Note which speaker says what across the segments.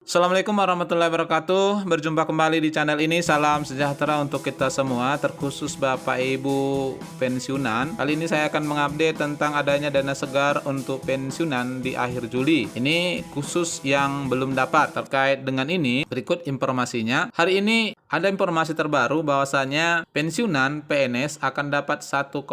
Speaker 1: Assalamualaikum warahmatullahi wabarakatuh. Berjumpa kembali di channel ini. Salam sejahtera untuk kita semua, terkhusus Bapak Ibu pensiunan. Kali ini saya akan mengupdate tentang adanya dana segar untuk pensiunan di akhir Juli. Ini khusus yang belum dapat. Terkait dengan ini, berikut informasinya. Hari ini ada informasi terbaru bahwasanya pensiunan PNS akan dapat 1,08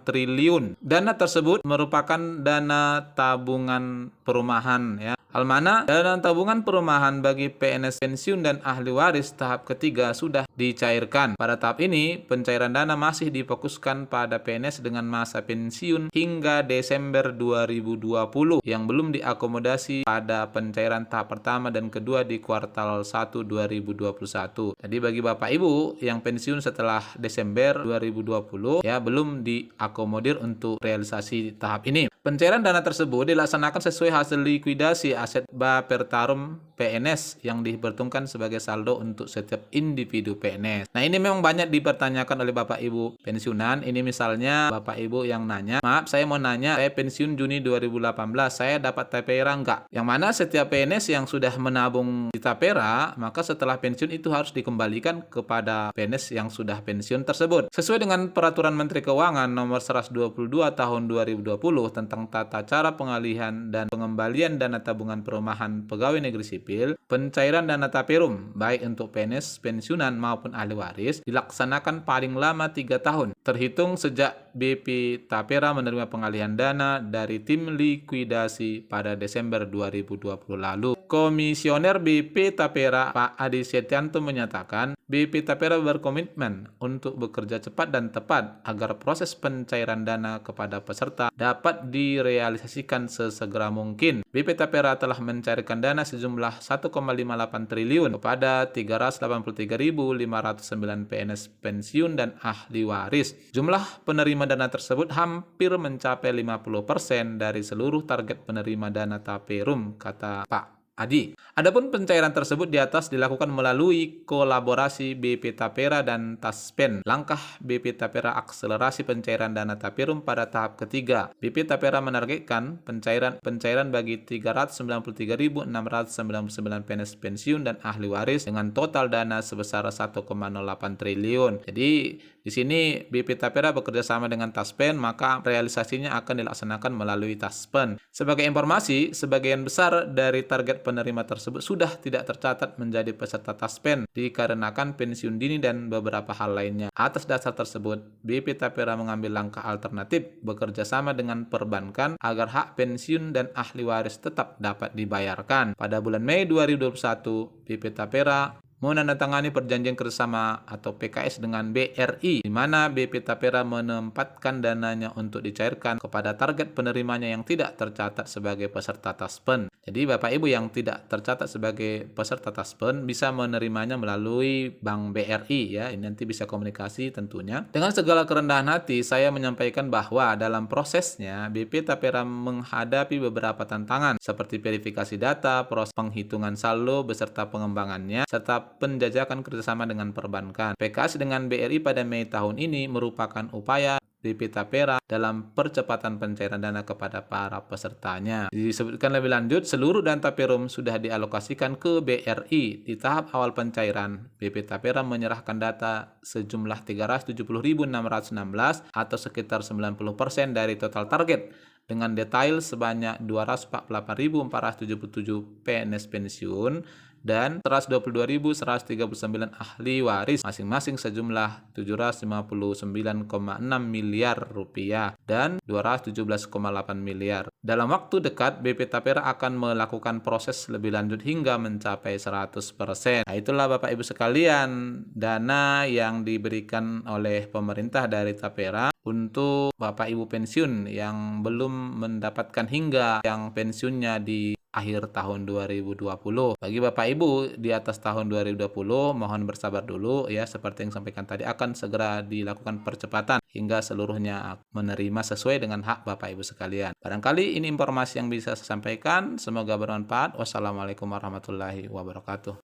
Speaker 1: triliun. Dana tersebut merupakan dana tabungan perumahan ya. Hal mana dana tabungan perumahan bagi PNS pensiun dan ahli waris tahap ketiga sudah dicairkan. Pada tahap ini, pencairan dana masih difokuskan pada PNS dengan masa pensiun hingga Desember 2020 yang belum diakomodasi pada pencairan tahap pertama dan kedua di kuartal 1 2021. Jadi bagi Bapak Ibu yang pensiun setelah Desember 2020 ya belum diakomodir untuk realisasi tahap ini. Pencairan dana tersebut dilaksanakan sesuai hasil likuidasi aset Bapertarum PNS yang diperhitungkan sebagai saldo untuk setiap individu PNS. Nah, ini memang banyak dipertanyakan oleh Bapak Ibu pensiunan. Ini misalnya Bapak Ibu yang nanya, maaf saya mau nanya, saya pensiun Juni 2018, saya dapat tapera enggak? Yang mana setiap PNS yang sudah menabung di tapera, maka setelah pensiun itu harus dikembalikan kepada PNS yang sudah pensiun tersebut. Sesuai dengan Peraturan Menteri Keuangan Nomor 122 Tahun 2020 tentang tata cara pengalihan dan pengembalian dana tabungan perumahan pegawai negeri sipil, pencairan dana taperum baik untuk PNS pensiunan maupun ahli waris dilaksanakan paling lama 3 tahun terhitung sejak BP Tapera menerima pengalihan dana dari tim likuidasi pada Desember 2020 lalu. Komisioner BP Tapera Pak Adi Setianto menyatakan BP Tapera berkomitmen untuk bekerja cepat dan tepat agar proses pencairan dana kepada peserta dapat direalisasikan sesegera mungkin. BP Tapera telah mencairkan dana sejumlah 1,58 triliun kepada 383.509 PNS pensiun dan ahli waris. Jumlah penerima dana tersebut hampir mencapai 50% dari seluruh target penerima dana taperum, kata Pak Adi. Adapun pencairan tersebut di atas dilakukan melalui kolaborasi BP Tapera dan Taspen. Langkah BP Tapera akselerasi pencairan dana taperum pada tahap ketiga. BP Tapera menargetkan pencairan bagi 393.699 PNS pensiun dan ahli waris dengan total dana sebesar 1,08 triliun. Jadi di sini BP Tapera bekerja sama dengan Taspen, maka realisasinya akan dilaksanakan melalui Taspen. Sebagai informasi, sebagian besar dari target penerima tersebut sudah tidak tercatat menjadi peserta Taspen dikarenakan pensiun dini dan beberapa hal lainnya. Atas dasar tersebut, BP Tapera mengambil langkah alternatif bekerja sama dengan perbankan agar hak pensiun dan ahli waris tetap dapat dibayarkan. Pada bulan Mei 2021, BP Tapera menandatangani perjanjian kerjasama atau PKS dengan BRI, di mana BP Tapera menempatkan dananya untuk dicairkan kepada target penerimanya yang tidak tercatat sebagai peserta Taspen. Jadi Bapak Ibu yang tidak tercatat sebagai peserta Taspen bisa menerimanya melalui Bank BRI ya. Ini nanti bisa komunikasi tentunya. Dengan segala kerendahan hati saya menyampaikan bahwa dalam prosesnya BP Tapera menghadapi beberapa tantangan seperti verifikasi data, proses penghitungan saldo beserta pengembangannya, serta penjajakan kerjasama dengan perbankan. PKS dengan BRI pada Mei tahun ini merupakan upaya BP Tapera dalam percepatan pencairan dana kepada para pesertanya. Disebutkan lebih lanjut, seluruh dana taperum sudah dialokasikan ke BRI. Di tahap awal pencairan, BP Tapera menyerahkan data sejumlah 370.616 atau sekitar 90% dari total target, dengan detail sebanyak 248.477 PNS pensiun dan 122.139 ahli waris, masing-masing sejumlah 759,6 miliar rupiah dan 217,8 miliar. Dalam waktu dekat, BP Tapera akan melakukan proses lebih lanjut hingga mencapai 100%. Nah, itulah Bapak Ibu sekalian, dana yang diberikan oleh pemerintah dari Tapera untuk Bapak Ibu pensiun yang belum mendapatkan hingga yang pensiunnya di akhir tahun 2020. Bagi Bapak Ibu di atas tahun 2020, mohon bersabar dulu ya, seperti yang sampaikan tadi akan segera dilakukan percepatan hingga seluruhnya menerima sesuai dengan hak Bapak Ibu sekalian. Barangkali ini informasi yang bisa saya sampaikan, semoga bermanfaat. Wassalamualaikum warahmatullahi wabarakatuh.